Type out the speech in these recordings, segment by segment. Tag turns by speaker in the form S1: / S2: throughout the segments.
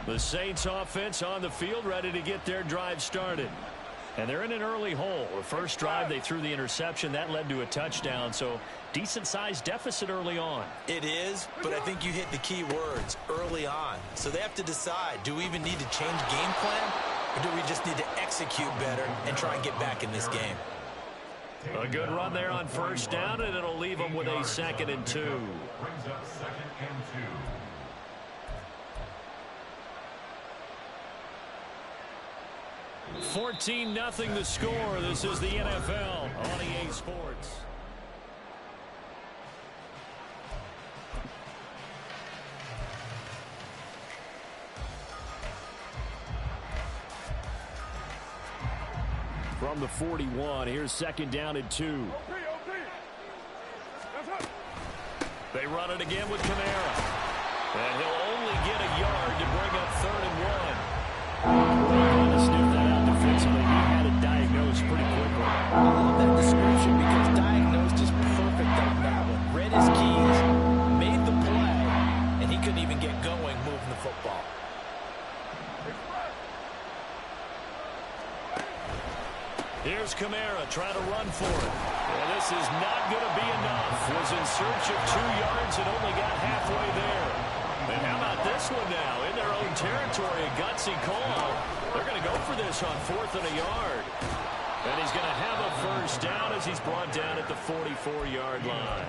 S1: The Saints offense on the field, ready to get their drive started. And they're in an early hole. The first drive, they threw the interception. That led to a touchdown, so decent-sized deficit early on.
S2: It is, but I think you hit the key words, early on. So they have to decide, do we even need to change game plan, or do we just need to execute better and try and get back in this game?
S1: A good run there on first down, and it'll leave them with a 2nd and 2.
S3: Brings up 2nd and 2.
S1: 14-0 the score. This is the NFL on EA Sports. From the 41, here's 2nd down and 2. They run it again with Kamara. And he'll only get a yard to bring up 3rd and 1. Trying to sniff that out defensively. He had it diagnosed pretty quickly.
S2: I love that description because diagnosed is perfect on that one. Read his keys, made the play, and he couldn't even get going moving the football.
S1: Here's Kamara trying to run for it. And this is not going to be enough. Was in search of 2 yards and only got halfway there. And how about this one now? In their own territory, a gutsy call. They're going to go for this on 4th and a yard. And he's going to have a first down as he's brought down at the 44-yard line.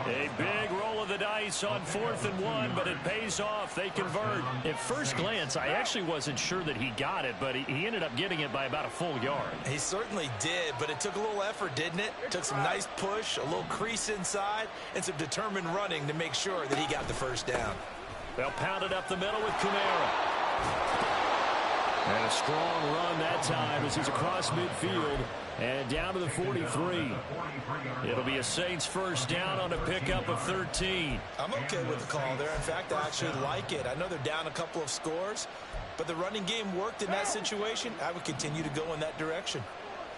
S1: A big roll of the dice on 4th and 1, but it pays off. They convert. At first glance, I actually wasn't sure that he got it, but he ended up getting it by about a full yard.
S2: He certainly did, but it took a little effort, didn't it? Took some nice push, a little crease inside, and some determined running to make sure that he got the first down.
S1: They'll pound it up the middle with Kamara. And a strong run that time as he's across midfield and down to the 43. It'll be a Saints first down on a pickup of 13.
S2: I'm okay with the call there. In fact, I actually like it. I know they're down a couple of scores, but the running game worked in that situation. I would continue to go in that direction.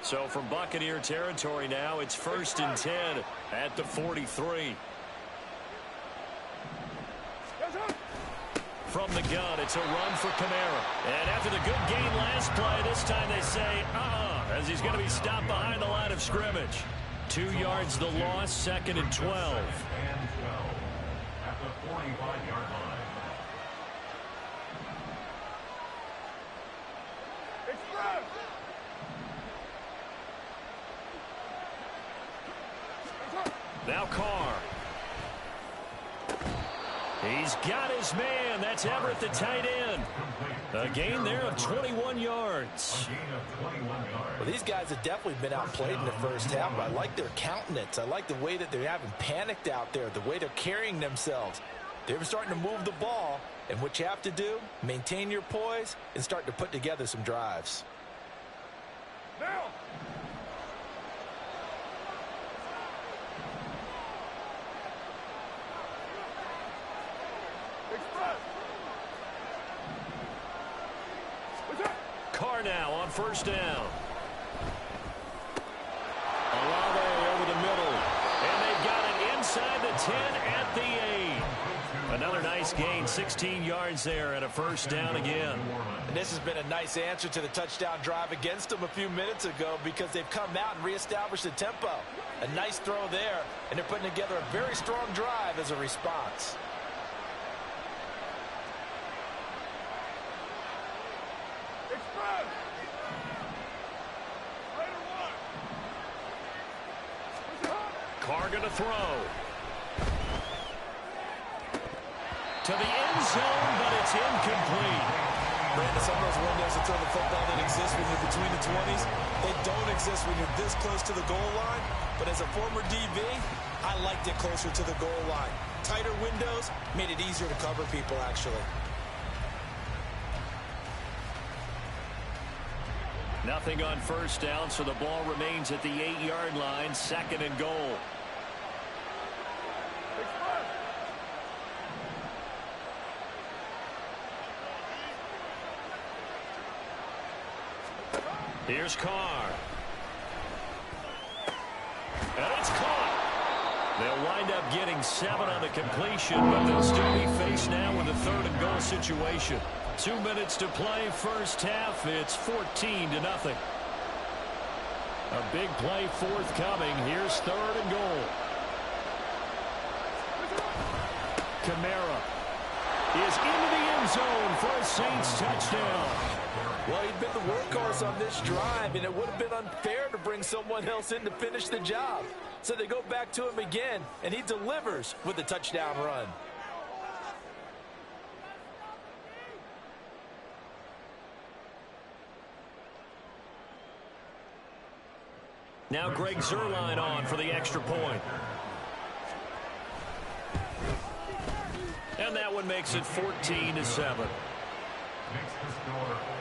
S1: So from Buccaneer territory now, it's 1st and 10 at the 43. From the gun, it's a run for Kamara. And after the good gain last play, this time they say, as he's going to be stopped behind the line of scrimmage. 2 yards the loss, 2nd and 12.
S3: At the 45-yard line.
S1: Now Carr. He's got his man. That's Everett, the tight end. A gain there of 21 yards.
S2: Well, these guys have definitely been outplayed in the first half. I like their countenance. I like the way that they haven't panicked out there, the way they're carrying themselves. They're starting to move the ball, and what you have to do, maintain your poise and start to put together some drives.
S4: Now.
S1: Carr now on first down. Olave over the middle. And they've got it inside the 10 at the 8. Another nice gain, 16 yards there and a first down again.
S2: And this has been a nice answer to the touchdown drive against them a few minutes ago because they've come out and reestablished the tempo. A nice throw there, and they're putting together a very strong drive as a response.
S1: Carr going to throw. To the end zone, but it's incomplete.
S2: Brandon, some of those windows to throw the football that exist when you're between the 20s, they don't exist when you're this close to the goal line. But as a former DB, I liked it closer to the goal line. Tighter windows made it easier to cover people, actually.
S1: Nothing on first down, so the ball remains at the 8-yard line, 2nd and goal. Here's Carr. And it's caught. They'll line wind up getting 7 on the completion, but they'll still be faced now with a 3rd and goal situation. 2 minutes to play, first half. It's 14-0. A big play forthcoming. Here's 3rd and goal. Kamara is into the end zone for a Saints touchdown.
S2: Well, he'd been the workhorse on this drive, and it would have been unfair to bring someone else in to finish the job. So they go back to him again, and he delivers with a touchdown run.
S1: Now Greg Zuerlein on for the extra point. And that one makes it 14-7.
S3: Makes the score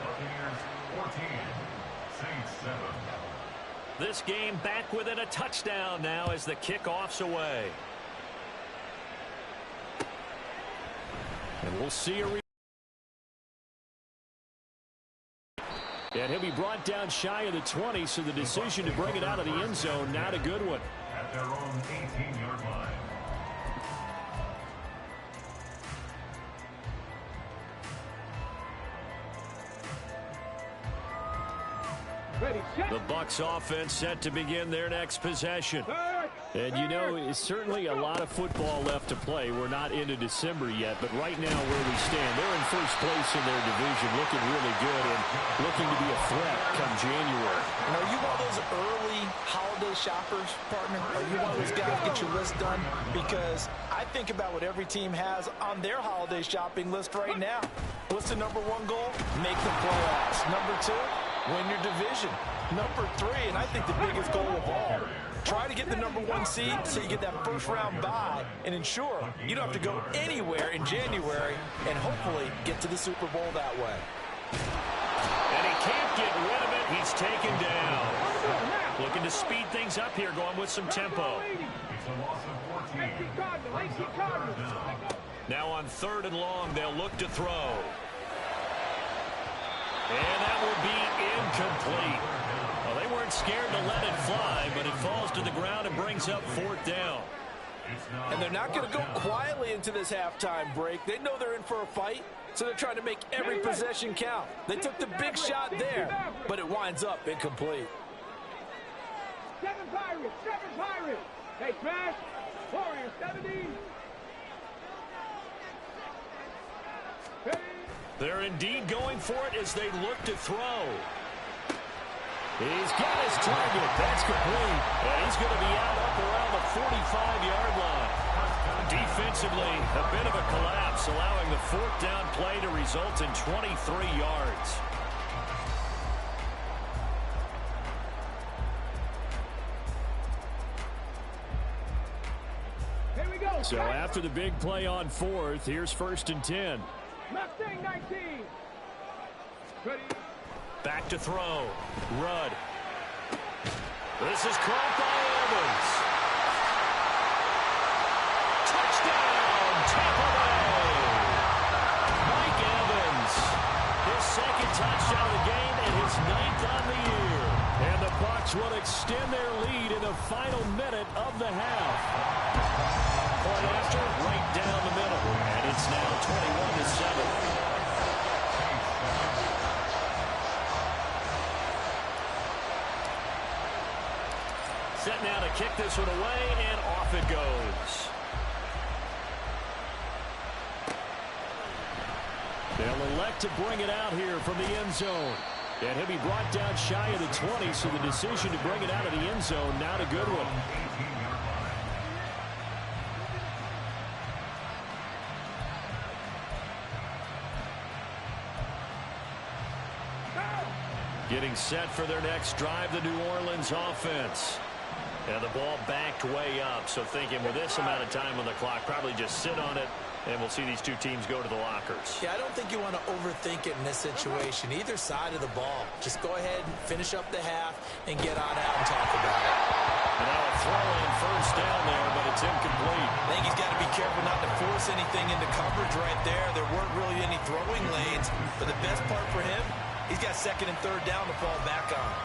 S3: Buccaneers 14, Saints 7.
S1: This game back within a touchdown now as the kickoff's away. And we'll see a and he'll be brought down shy of the 20, so the decision to bring it out of the end zone, not a good one.
S3: At their own 18-yard line.
S1: The Bucs offense set to begin their next possession. And you know, it's certainly a lot of football left to play. We're not into December yet, but right now where we stand, they're in first place in their division, looking really good and looking to be a threat come January.
S2: And are you one of those early holiday shoppers, partner? Are you one of those guys get your list done? Because I think about what every team has on their holiday shopping list right now. What's the number 1 goal? Make the playoffs. Number 2, win your division. Number 3, and I think the biggest goal of all, try to get the number 1 seed so you get that first round bye and ensure you don't have to go anywhere in January and hopefully get to the Super Bowl that way.
S1: And he can't get rid of it. He's taken down. Looking to speed things up here, going with some tempo.
S3: It's a loss of 14.
S1: Now on 3rd and long, they'll look to throw. And that will be incomplete. Well, they weren't scared to let it fly, but it falls to the ground and brings up 4th down.
S2: And they're not going to go quietly into this halftime break. They know they're in for a fight, so they're trying to make every possession count. They took the big shot there, but it winds up incomplete.
S4: 7 Pirates. Hey, Smash. Warrior 17.
S1: They're indeed going for it as they look to throw. He's got his target. That's complete. And he's going to be out up around the 45-yard line. Defensively, a bit of a collapse, allowing the 4th down play to result in 23 yards.
S4: Here we go.
S1: So after the big play on 4th, here's 1st and 10.
S4: Mustang 19. Ready.
S1: Back to throw. Rudd. This is caught by Evans. Touchdown, Tampa Bay. Mike Evans. His 2nd touchdown of the game and his 9th on the year. And the Bucs will extend their lead in the final minute of the half. Point after, right down the middle. And it's now 21-7. Set now to kick this one away, and off it goes. They'll elect to bring it out here from the end zone. And he'll be brought down shy of the 20, so the decision to bring it out of the end zone, not a good one. Getting set for their next drive, the New Orleans offense. And the ball backed way up, so thinking with this amount of time on the clock, probably just sit on it, and we'll see these two teams go to the lockers.
S2: Yeah, I don't think you want to overthink it in this situation. Either side of the ball. Just go ahead and finish up the half and get on out and talk about it.
S1: And now a throw in 1st down there, but it's incomplete.
S2: I think he's got to be careful not to force anything into coverage right there. There weren't really any throwing lanes, but the best part for him, he's got 2nd and 3rd down to fall back on.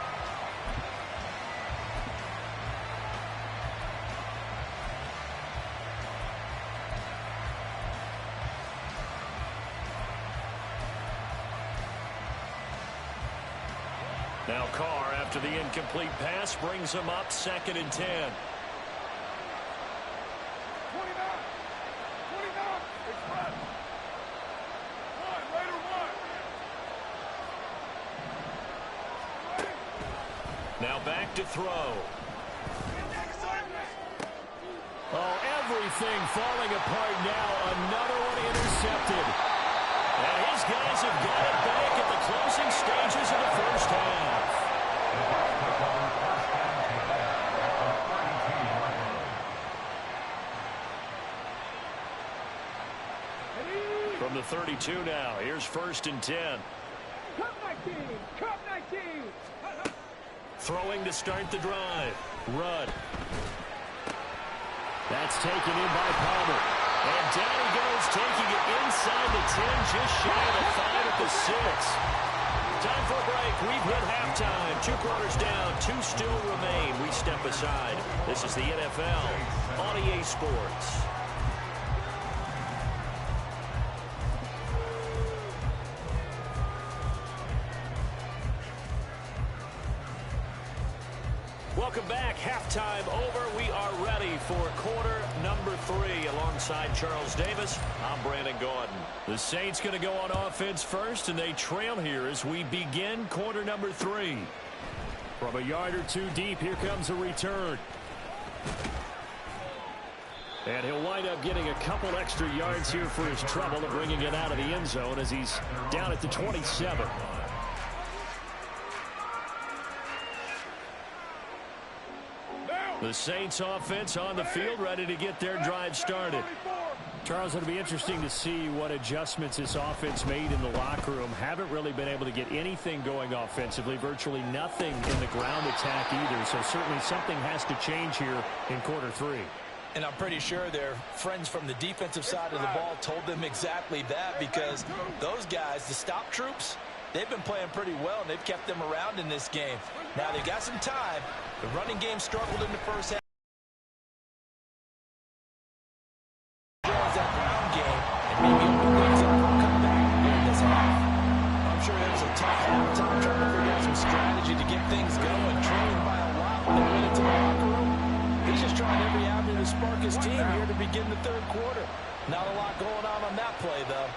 S1: Now Carr, after the incomplete pass, brings him up 2nd and 10.
S4: 29. 29. Express. Raider one.
S1: Now back to throw. Oh, everything falling apart now. Another one intercepted. And his guys have got it back at the closing stages of the first half. From the 32 now, here's 1st and 10.
S4: Cup 19. Cup 19.
S1: Throwing to start the drive. Rudd. That's taken in by Palmer. And down he goes, taking it inside the 10, just shy of the 5 at the 6. Time for a break. We've hit halftime. 2 quarters down, 2 still remain. We step aside. This is the NFL on EA Sports. Welcome back. Halftime over. We are ready for quarter number 3. Alongside Charles Davis, I'm Brandon Gaudin. The Saints going to go on offense first, and they trail here as we begin quarter number 3. From a yard or 2 deep, here comes a return. And he'll wind up getting a couple extra yards here for his trouble of bringing it out of the end zone as he's down at the 27. The Saints offense on the field, ready to get their drive started. Charles, it'll be interesting to see what adjustments this offense made in the locker room. Haven't really been able to get anything going offensively, virtually nothing in the ground attack either. So certainly something has to change here in quarter 3.
S2: And I'm pretty sure their friends from the defensive side of the ball told them exactly that, because those guys, the stop troops, they've been playing pretty well, and they've kept them around in this game. Now they've got some time. The running game struggled in the first half. That ground game, and maybe open things up for a comeback here in this half. I'm sure it was a tough halftime trying to figure out some strategy to get things going. Trailing by a lot when they went into the locker room. He's just trying every avenue to spark his team here to begin the 3rd quarter. Not a lot going on that play, though.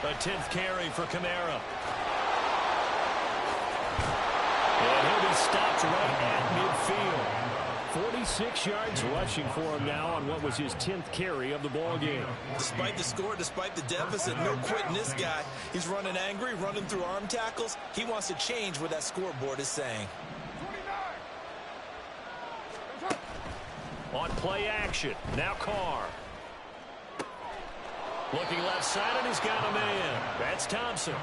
S1: A 10th carry for Kamara. And he'll be stopped right at midfield. 46 yards rushing for him now on what was his 10th carry of the ball game.
S2: Despite the score, despite the deficit, no quitting this guy. He's running angry, running through arm tackles. He wants to change what that scoreboard is saying.
S4: 29.
S1: On play action, now Carr. Looking left side, and he's got a man. That's Thompson.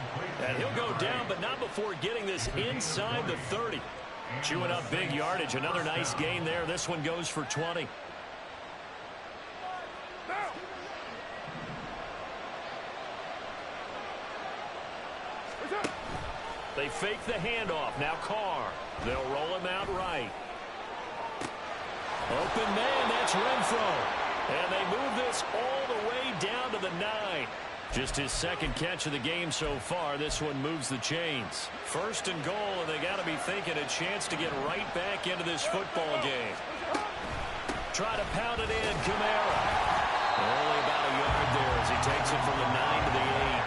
S1: And he'll go down, but not before getting this inside the 30. Chewing up big yardage. Another nice gain there. This one goes for 20. They fake the handoff. Now Carr. They'll roll him out right. Open man, that's Renfro. And they move this all the way down to the 9. Just his 2nd catch of the game so far. This one moves the chains. 1st and goal, and they got to be thinking a chance to get right back into this football game. Try to pound it in, Kamara. Only about a yard there as he takes it from the 9 to the 8.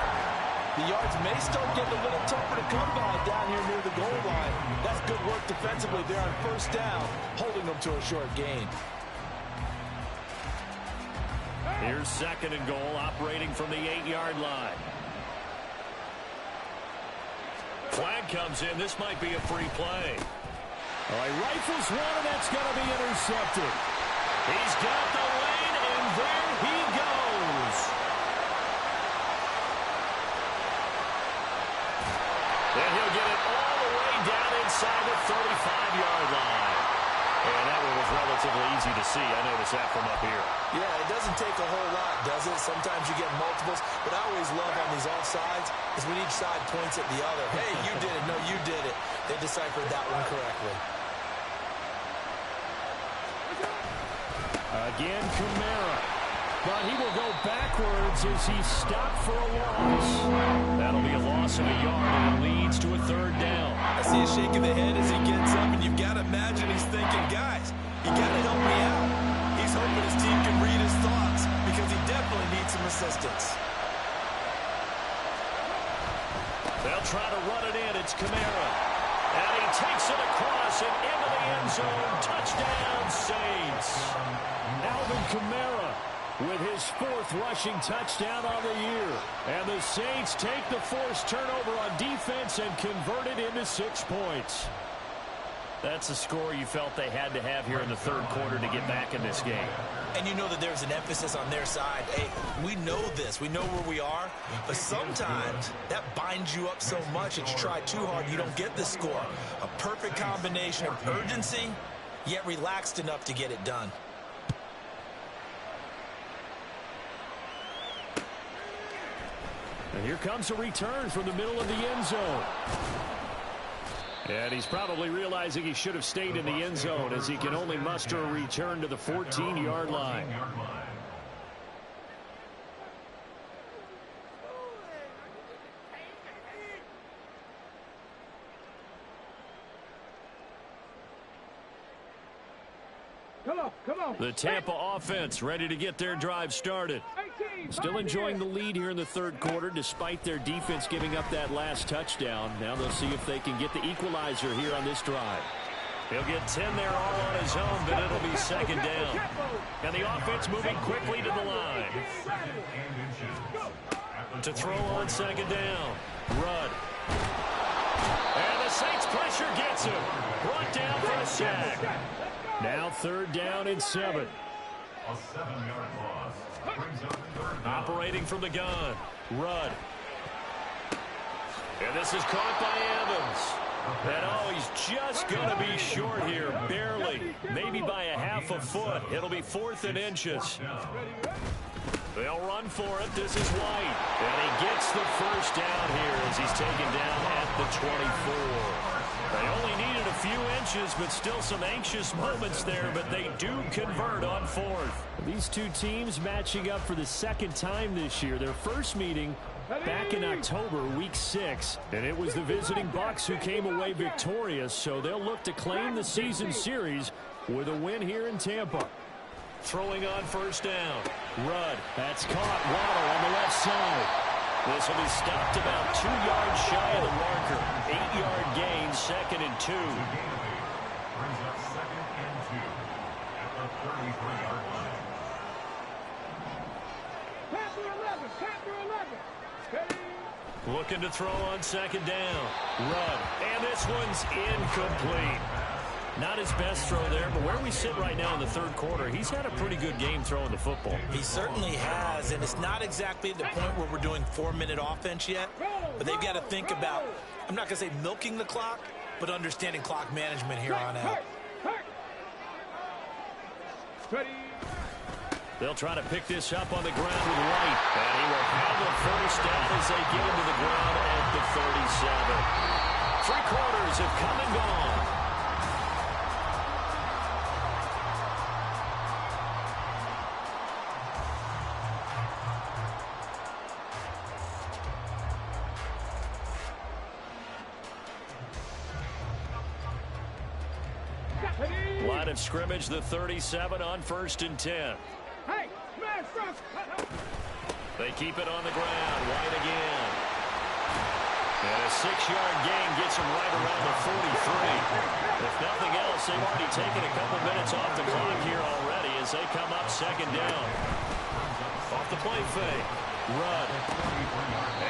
S2: The yards may start getting a little tougher to come by down here near the goal line. That's good work defensively there on 1st down, holding them to a short gain.
S1: Here's 2nd and goal, operating from the 8-yard line. Flag comes in. This might be a free play. All right, rifles one, and that's going to be intercepted. He's got the lane, and there he goes. And he'll get it all the way down inside the 35-yard line. And that one was relatively easy to see. I noticed that from up here.
S2: Yeah, it doesn't take a whole lot, does it? Sometimes you get multiples, but I always love on these offsides is when each side points at the other. Hey, you did it. No, you did it. They deciphered that one correctly.
S1: Again, Kamara. but he will go backwards as he's stopped for a loss. That'll be a loss of a yard, and it leads to a third down.
S2: I see a shake of the head as he gets up, and you've got to imagine he's thinking, guys, you got to help me out. He's hoping his team can read his thoughts because he definitely needs some assistance.
S1: They'll try to run it in. It's Kamara. And he takes it across and into the end zone. Touchdown, Saints. Alvin Kamara with his 4th rushing touchdown on the year. And the Saints take the forced turnover on defense and convert it into 6 points. That's a score you felt they had to have here in the third quarter to get back in this game.
S2: And you know that there's an emphasis on their side. Hey, we know this. We know where we are. But sometimes that binds you up so much that you try too hard, you don't get the score. A perfect combination of urgency, yet relaxed enough to get it done.
S1: And here comes a return from the middle of the end zone. And he's probably realizing he should have stayed in the end zone as he can only muster a return to the 14-yard line.
S4: Come on.
S1: The Tampa offense ready to get their drive started. Still enjoying the lead here in the third quarter despite their defense giving up that last touchdown. Now they'll see if they can get the equalizer here on this drive. He'll get 10 there all on his own, but it'll be second down. And the offense moving quickly to the line. To throw on second down. Rudd. And the Saints pressure gets him. Brought down for a sack. Now third down and 7.
S3: A 7-yard loss. Brings up third down.
S1: Operating from the gun. Rudd. And this is caught by Evans. And oh, he's just going to be short here. Barely. Maybe by a half a foot. It'll be 4th and inches. They'll run for it. This is White. And he gets the first down here as he's taken down at the 24. They only needed a few inches, but still some anxious moments there, but they do convert on 4th. These two teams matching up for the second time this year. Their first meeting back in October, week 6, and it was the visiting Bucs who came away victorious, so they'll look to claim the season series with a win here in Tampa. Throwing on first down. Rudd. That's caught. Waddle on the left side. This will be stopped about 2 yards shy of the marker. 8-yard gain, 2nd and 2.
S3: Brings up 2nd and 2 at the 33-yard line.
S1: Looking to throw on second down. Rudd. And this one's incomplete. Not his best throw there, but where we sit right now in the third quarter, he's had a pretty good game throwing the football.
S2: He certainly has, and it's not exactly at the point where we're doing 4-minute offense yet, but they've got to think about, I'm not going to say milking the clock, but understanding clock management here on out.
S1: They'll try to pick this up on the ground with White, and he will have the first down as they get him to the ground at the 37. 3 quarters have come and gone. Line of scrimmage, the 37 on 1st and 10.
S4: Hey, smash rush.
S1: They keep it on the ground. White again. And a 6-yard gain gets them right around the 43. If nothing else, they've already taken a couple minutes off the clock here already as they come up second down. Off the play fake. Rudd.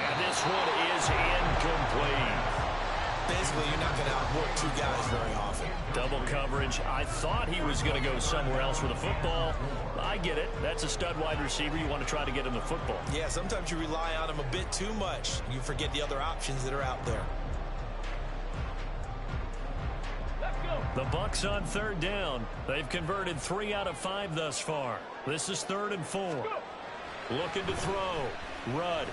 S1: And this one is incomplete.
S2: Basically, you're not going to outwork 2 guys very often.
S1: Double coverage. I thought he was going to go somewhere else with the football. I get it. That's a stud wide receiver. You want to try to get him the football.
S2: Yeah, sometimes you rely on him a bit too much. You forget the other options that are out there.
S1: The Bucs on third down. They've converted 3 out of 5 thus far. This is 3rd and 4. Looking to throw. Rudd.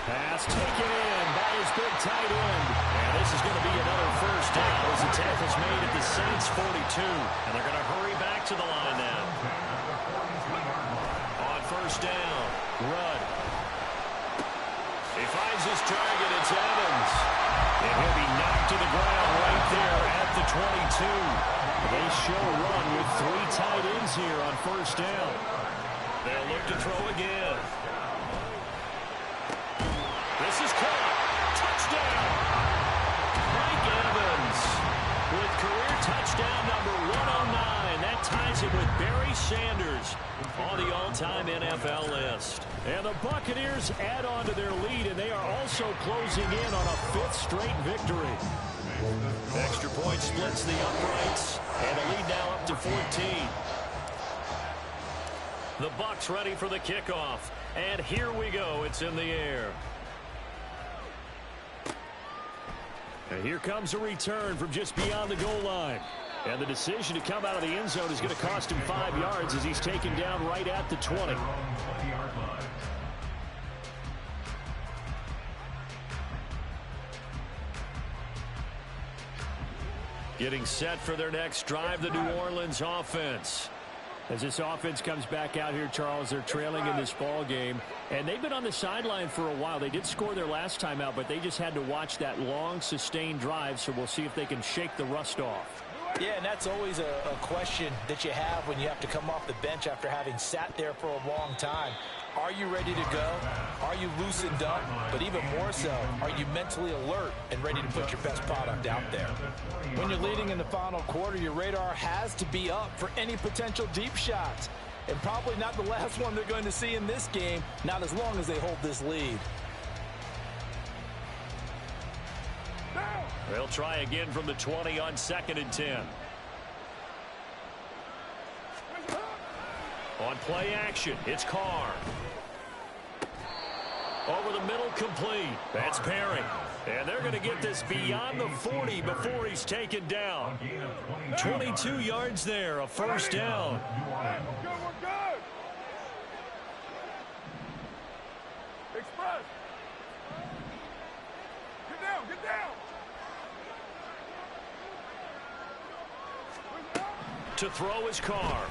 S1: Pass taken in by his big tight end. And this is going to be another first down as the tackle's made at the Saints 42. And they're going to hurry back to the line now. first down. Rudd. He finds his target. It's Evans. And he'll be knocked to the ground right there at the 22. They show run with 3 tight ends here on first down. They'll look to throw again. This is caught. Touchdown. Mike Evans with career touchdown number 109. That ties him with Barry Sanders on the all-time NFL list. And the Buccaneers add on to their lead, and they are also closing in on a 5th straight victory. Extra point splits the uprights, and the lead now up to 14. The Bucs ready for the kickoff, and here we go. It's in the air. And here comes a return from just beyond the goal line. And the decision to come out of the end zone is going to cost him 5 yards as he's taken down right at the 20. Getting set for their next drive, the New Orleans offense. As this offense comes back out here, Charles, they're trailing in this ball game. And they've been on the sideline for a while. They did score their last time out, but they just had to watch that long, sustained drive. So we'll see if they can shake the rust off.
S2: Yeah, and that's always a question that you have when you have to come off the bench after having sat there for a long time. Are you ready to go? Are you loosened up? But even more so, are you mentally alert and ready to put your best product out there? When you're leading in the final quarter, your radar has to be up for any potential deep shots. And probably not the last one they're going to see in this game, not as long as they hold this lead.
S1: They'll try again from the 20 on 2nd and 10. On play action, it's Carr. Over the middle, complete. That's Perry. And they're going to get this beyond the 40 before he's taken down. 22 yards there, a first down.
S4: We're good. Express. Get down, get down.
S1: To throw his Carr.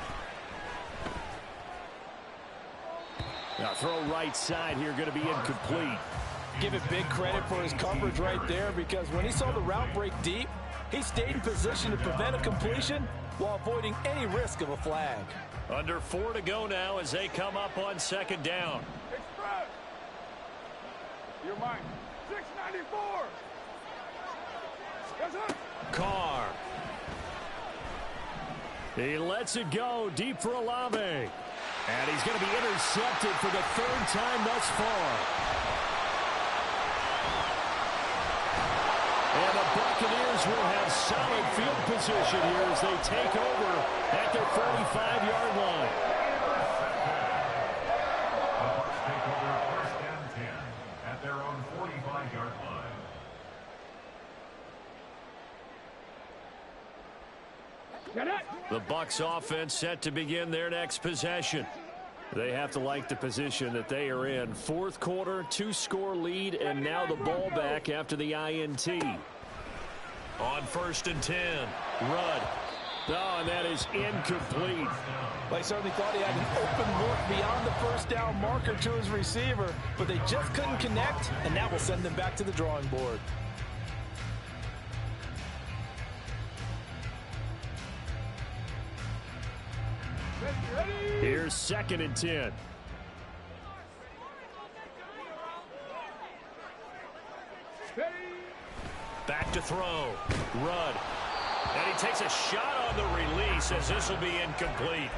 S1: Now throw right side here, going to be incomplete.
S2: Give it big credit for his coverage right there, because when he saw the route break deep, he stayed in position to prevent a completion while avoiding any risk of a flag.
S1: Under 4 to go now as they come up on 2nd down.
S4: Express. You're mine. 694. Yes, sir.
S1: Carr. He lets it go deep for Olave. And he's going to be intercepted for the 3rd time thus far. And the Buccaneers will have solid field position here as they take over at their 45-yard line.
S3: The Bucs take over 1st and 10 at their own 45-yard line.
S4: Get it.
S1: The Bucs offense set to begin their next possession. They have to like the position that they are in. 4th quarter, 2-score lead, and now the ball back after the INT. On 1st and 10, Rudd. Oh, and that is incomplete.
S2: They certainly thought he had an open look beyond the first down marker to his receiver, but they just couldn't connect, and that will send them back to the drawing board.
S1: Here's 2nd and 10. Back to throw. Rudd. And he takes a shot on the release as this will be incomplete.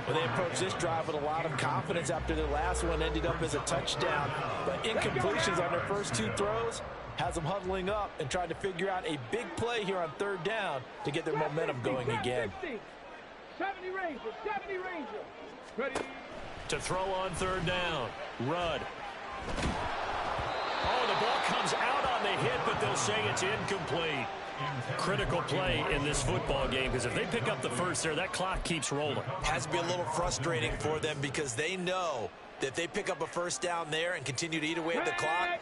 S2: Well, they approached this drive with a lot of confidence after their last one ended up as a touchdown. But incompletions on their first 2 throws has them huddling up and trying to figure out a big play here on 3rd down to get their momentum going again.
S4: 70 Ranger, 70 Ranger. Ready.
S1: To throw on 3rd down. Rudd. Oh, the ball comes out on the hit, but they'll say it's incomplete. Critical play in this football game, because if they pick up the first there, that clock keeps rolling.
S2: Has to be a little frustrating for them, because they know that if they pick up a first down there and continue to eat away at the clock,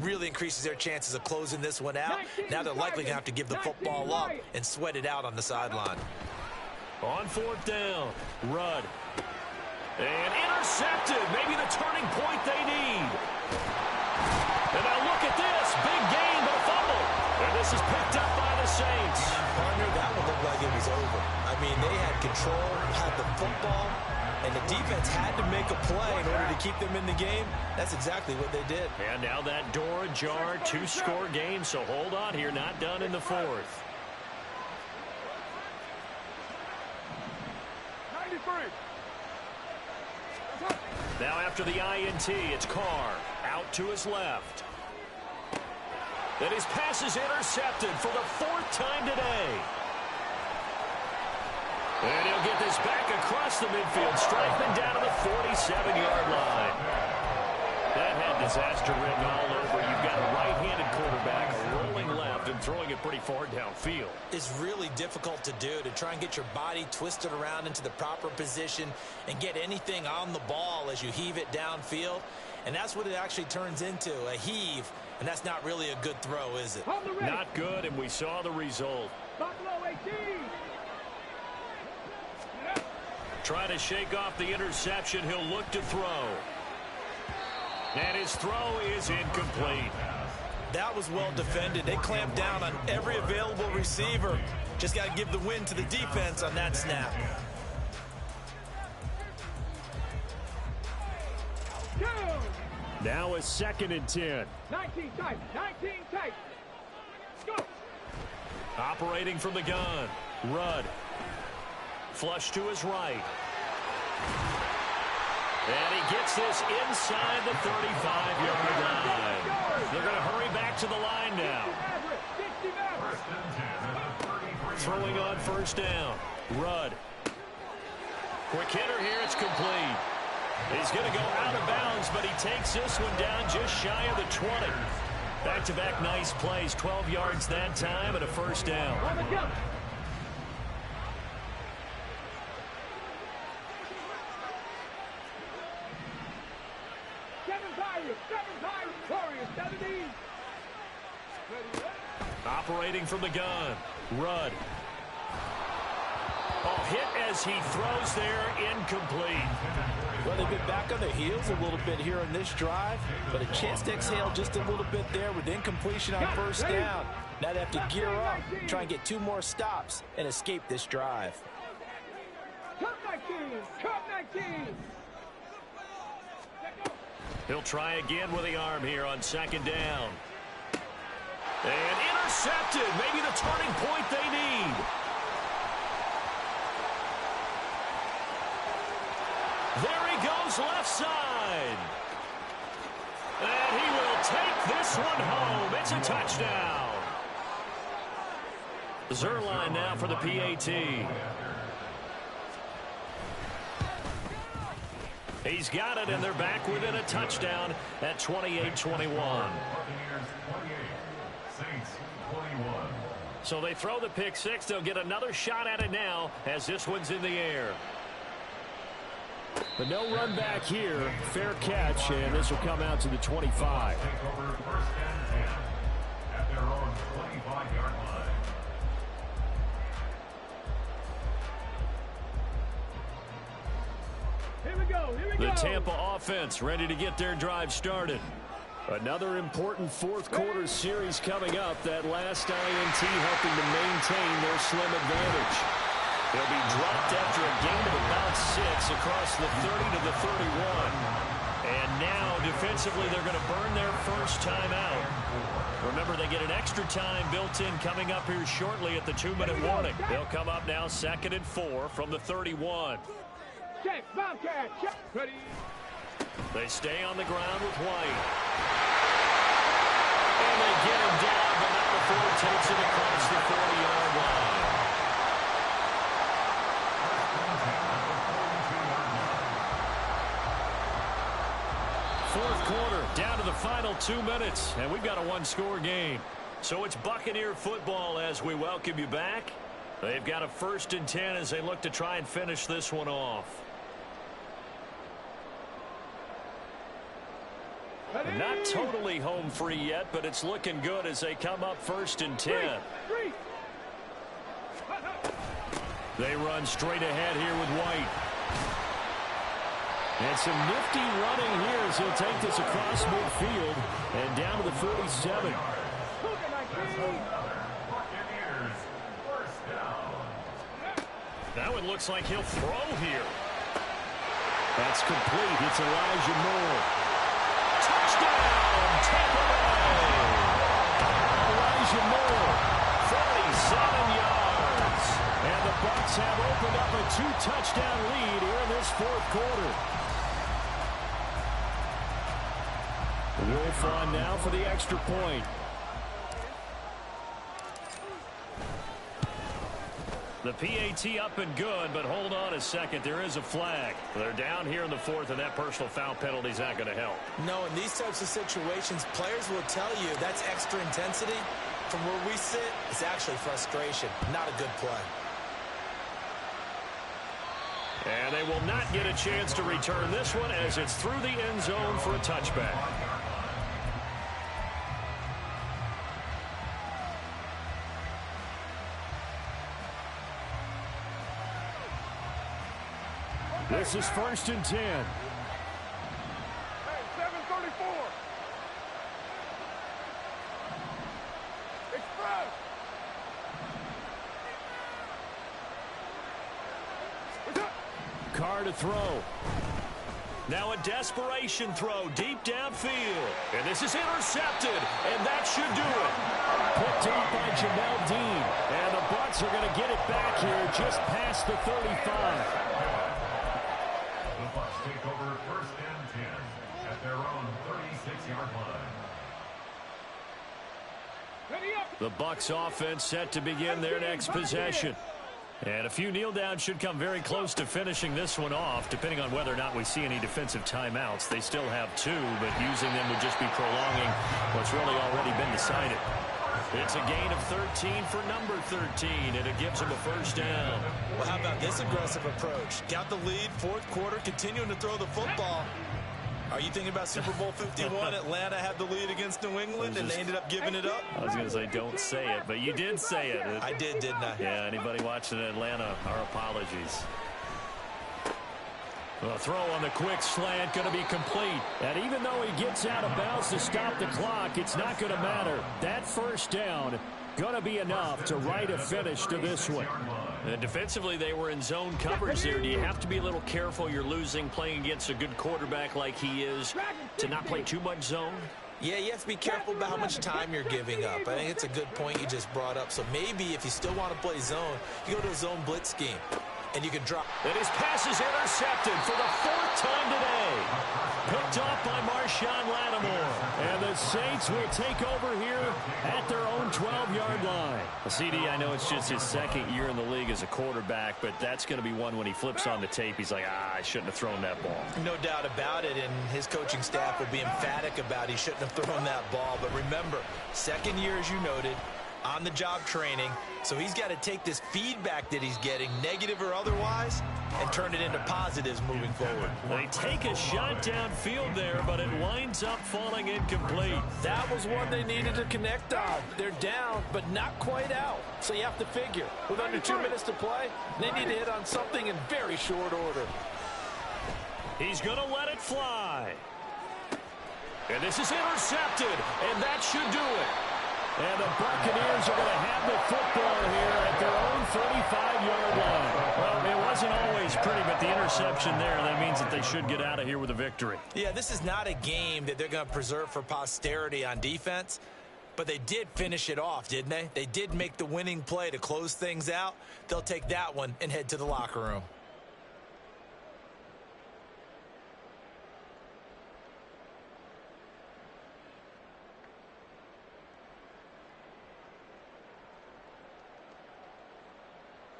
S2: really increases their chances of closing this one out. Now they're likely going to have to give the football up and sweat it out on the sideline.
S1: On 4th down, Rudd. And intercepted. Maybe the turning point they need. And now look at this. Big gain, but a fumble. And this is picked up by the Saints.
S2: Partner, that one looked like it was over. I mean, they had control, had the football, and the defense had to make a play in order to keep them in the game. That's exactly what they did.
S1: And now that door ajar, 2-score game, so hold on here, not done in the fourth.
S4: 93.
S1: Now after the INT, it's Carr out to his left. And his pass is intercepted for the 4th time today. And he'll get this back across the midfield. Strikeman down to the 47-yard line. That had disaster written all over. You've got a right-handed quarterback rolling left and throwing it pretty far downfield.
S2: It's really difficult to do, to try and get your body twisted around into the proper position and get anything on the ball as you heave it downfield. And that's what it actually turns into, a heave. And that's not really a good throw, is it?
S1: Not good, and we saw the result.
S4: Buffalo 18.
S1: Trying to shake off the interception. He'll look to throw. And his throw is incomplete.
S2: That was well defended. They clamped down on every available receiver. Just got to give the win to the defense on that snap.
S1: Now a 2nd and 10.
S4: 19 tight. 19 tight. Go.
S1: Operating from the gun. Rudd. Flush to his right. And he gets this inside the 35-yard line. They're going to hurry back to the line now. Throwing on 1st down. Rudd. Quick hitter here. It's complete. He's going to go out of bounds, but he takes this one down just shy of the 20. Back-to-back nice plays. 12 yards that time and a 1st down. Operating from the gun. Rudd. Oh, hit as he throws there, incomplete.
S2: Well, they've been back on their heels a little bit here on this drive, but a chance to exhale just a little bit there with incompletion on 1st down. Now they have to gear up, try and get 2 more stops, and escape this drive.
S4: Cup 19. Cup 19.
S1: He'll try again with the arm here on 2nd down. And intercepted. Maybe the turning point they need. There he goes left side. And he will take this one home. It's a touchdown. Zuerlein now for the PAT. He's got it, and they're back within a touchdown at 28-21. So they throw the pick 6. They'll get another shot at it now as this one's in the air. But no run back here. Fair catch, and this will come out to the 25. The Tampa offense ready to get their drive started. Another important 4th quarter series coming up. That last INT helping to maintain their slim advantage. They'll be dropped after a gain of about 6 across the 30 to the 31. And now, defensively, they're going to burn their 1st time out. Remember, they get an extra time built in coming up here shortly at the 2-minute warning. They'll come up now 2nd and 4 from the 31.
S4: Check, Bobcat, check. Ready.
S1: They stay on the ground with White. And they get him down, but not before he takes it across the 40-yard line. Fourth quarter, down to the final 2 minutes, and we've got a 1-score game. So it's Buccaneer football as we welcome you back. They've got a 1st and 10 as they look to try and finish this one off. Not totally home free yet, but it's looking good as they come up 1st and 10. They run straight ahead here with White. And some nifty running here as he'll take this across midfield and down to the 47. That one looks like he'll throw here. That's complete. It's Elijah Moore. Touchdown, Tampa Bay. Elijah Moore, 47 yards. And the Bucs have opened up a 2-touchdown lead here in this fourth quarter. Wolf on now for the extra point. The PAT up and good, but hold on a second. There is a flag. They're down here in the fourth, and that personal foul penalty is not going to help.
S2: No, in these types of situations, players will tell you that's extra intensity. From where we sit, it's actually frustration, not a good play.
S1: And they will not get a chance to return this one as it's through the end zone for a touchback. This is 1st and 10.
S4: Hey, 734. Express. What's up?
S1: Carr to throw. Now a desperation throw deep downfield. And this is intercepted, and that should do it. Picked off by Jamel Dean. And the Bucs are going to get it back here just past the 35.
S3: The Bucs take over 1st and 10 at their own 36-yard line.
S4: Ready up.
S1: The Bucs offense set to begin their next possession. And a few kneel downs should come very close to finishing this one off, depending on whether or not we see any defensive timeouts. They still have 2, but using them would just be prolonging what's really already been decided. It's a gain of 13 for number 13, and it gives them a first down.
S2: Well, how about this aggressive approach? Got the lead, fourth quarter, continuing to throw the football. Are you thinking about Super Bowl 51? Atlanta had the lead against New England, and they ended up giving it up?
S1: I was going to say, don't say it, but you did say it.
S2: I did, didn't I?
S1: Yeah, anybody watching Atlanta, our apologies. The throw on the quick slant going to be complete. And even though he gets out of bounds to stop the clock, it's not going to matter. That first down going to be enough to write a finish to this one. And defensively, they were in zone coverage there. Do you have to be a little careful? You're losing playing against a good quarterback like he is to not play too much zone?
S2: Yeah, you have to be careful about how much time you're giving up. I think it's a good point you just brought up. So maybe if you still want to play zone, you go to a zone blitz scheme. And you can drop.
S1: And his pass is intercepted for the 4th time today. Picked off by Marshawn Lattimore. And the Saints will take over here at their own 12-yard line. CD, I know it's just his 2nd year in the league as a quarterback, but that's going to be one when he flips on the tape, he's like, I shouldn't have thrown that ball.
S2: No doubt about it, and his coaching staff will be emphatic about he shouldn't have thrown that ball. But remember, 2nd year, as you noted, on-the-job training, so he's got to take this feedback that he's getting, negative or otherwise, and turn it into positives moving forward.
S1: They take a shot downfield there, but it winds up falling incomplete.
S2: That was one they needed to connect on. They're down, but not quite out. So you have to figure, with under 2 minutes to play, they need to hit on something in very short order.
S1: He's going to let it fly. And this is intercepted, and that should do it. And the Buccaneers are going to have the football here at their own 35-yard line. Well, it wasn't always pretty, but the interception there, that means that they should get out of here with a victory.
S2: Yeah, this is not a game that they're going to preserve for posterity on defense, but they did finish it off, didn't they? They did make the winning play to close things out. They'll take that one and head to the locker room.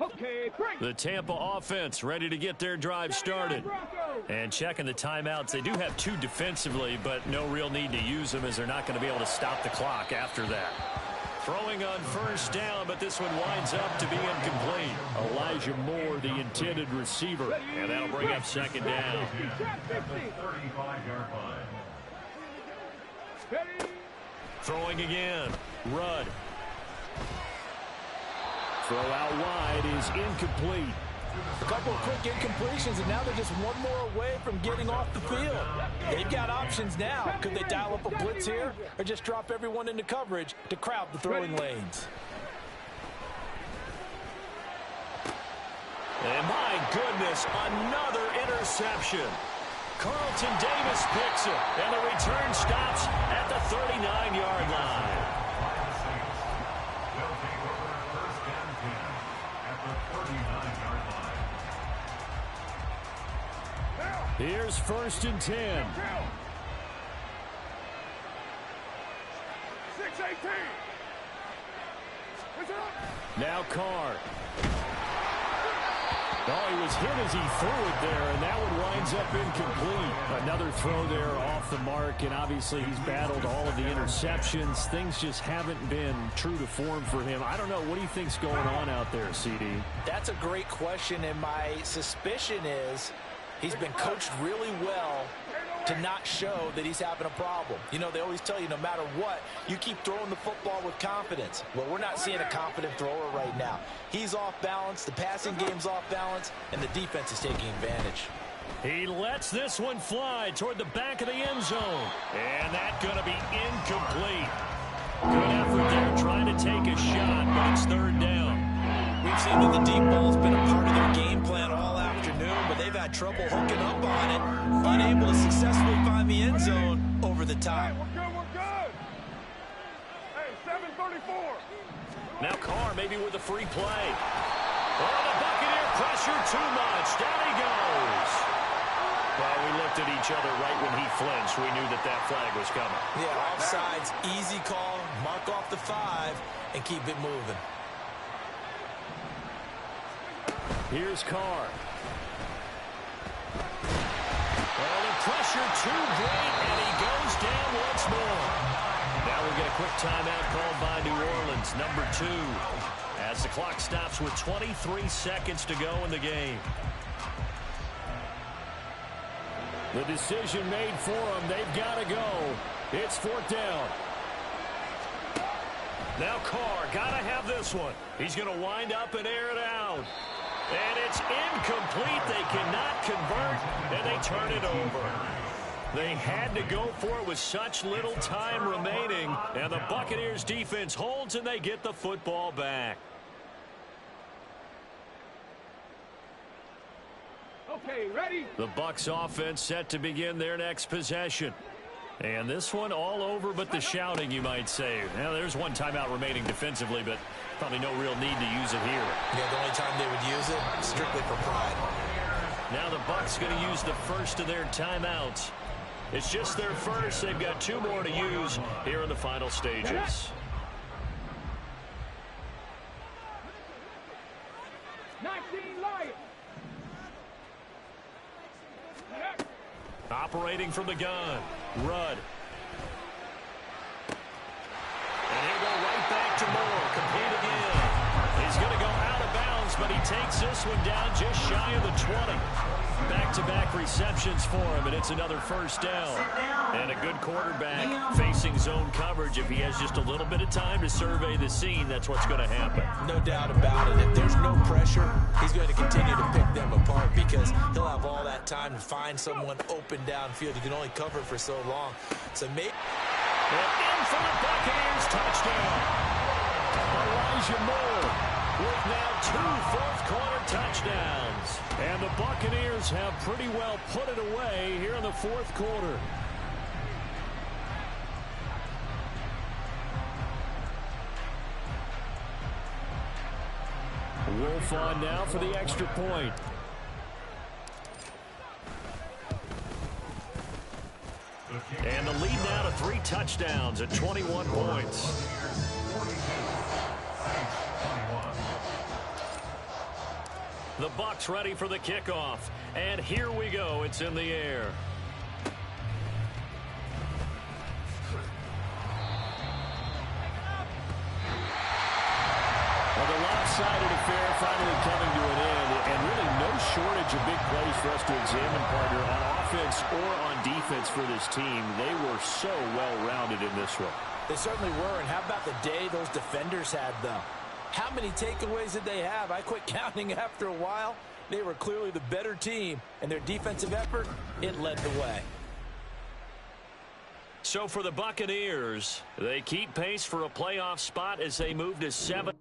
S4: Okay, break.
S1: The Tampa offense ready to get their drive started. And checking the timeouts, they do have 2 defensively, but no real need to use them as they're not going to be able to stop the clock after that. Throwing on first down, but this one winds up to be incomplete. Elijah Moore, the intended receiver, and that'll bring up 2nd down.
S3: 35-yard line.
S1: Throwing again, Rudd. Throw out wide is incomplete.
S2: A couple of quick incompletions. actions, and now they're just one more away from getting off the field. They've got options now. Could they dial up a blitz here or just drop everyone into coverage to crowd the throwing lanes?
S1: And my goodness, another interception. Carlton Davis picks it, and the return stops at the 39-yard line.
S3: They'll take over first and 10 at the 39-yard line.
S1: Here's first and 10.
S4: 6-18.
S1: Now Carr. Oh, he was hit as he threw it there, and that one winds up incomplete. Another throw there off the mark, and obviously he's battled all of the interceptions. Things just haven't been true to form for him. I don't know. What do you think's going on out there, CD?
S2: That's a great question, and my suspicion is he's been coached really well to not show that he's having a problem. You know, they always tell you no matter what, you keep throwing the football with confidence. Well, we're not seeing a confident thrower right now. He's off balance, the passing game's off balance, and the defense is taking advantage.
S1: He lets this one fly toward the back of the end zone. And that's going to be incomplete. Good effort there trying to take a shot, but it's third down.
S2: We've seen that the deep ball's been a part of their game plan all afternoon, but they've had trouble hooking up on it, unable to successfully find the end zone over the top.
S4: We're good. Hey, 7:34.
S1: Now Carr maybe with a free play. Oh, the Buccaneer pressure too much. Down he goes. Well, we looked at each other right when he flinched. We knew that that flag was coming.
S2: Yeah, offsides, easy call, mark off the 5, and keep it moving.
S1: Here's Carr. Oh, the pressure too great, and he goes down once more. Now we'll get a quick timeout called by New Orleans, number 2, as the clock stops with 23 seconds to go in the game. The decision made for them. They've got to go. It's fourth down. Now Carr, got to have this one. He's going to wind up and air it out. And it's incomplete. They cannot convert, and they turn it over. They had to go for it with such little time remaining, and the Buccaneers defense holds, and they get the football back.
S4: Okay, ready?
S1: The Bucs offense set to begin their next possession. And this one all over but the shouting, you might say. Now, there's one timeout remaining defensively, but probably no real need to use it here.
S2: Yeah, the only time they would use it, strictly for pride.
S1: Now the Bucs going to use the first of their timeouts. It's just their first. They've got 2 more to use here in the final stages.
S4: 19 Lions.
S1: Operating from the gun, Rudd. And he'll go right back to Moore. Complete again. He's going to go out of bounds, but he takes this one down just shy of the 20. Back-to-back receptions for him, and it's another first down. And a good quarterback facing zone coverage. If he has just a little bit of time to survey the scene, that's what's going to happen.
S2: No doubt about it. If there's no pressure, he's going to continue to pick them apart because he'll have all that time to find someone open downfield. He can only cover for so long. So maybe...
S1: And in for the Buccaneers, touchdown. Elijah Moore with now 2 fourth-quarter touchdowns. And the Buccaneers have pretty well put it away here in the fourth quarter. Wolf on now for the extra point. And the lead now to 3 touchdowns at 21 points. The Bucs ready for the kickoff. And here we go. It's in the air. Well, the lopsided affair finally coming to an end. And really no shortage of big plays for us to examine, partner, on offense or on defense for this team. They were so well-rounded in this one.
S2: They certainly were. And how about the day those defenders had, though? How many takeaways did they have? I quit counting after a while. They were clearly the better team, and their defensive effort, it led the way.
S1: So for the Buccaneers, they keep pace for a playoff spot as they move to 7.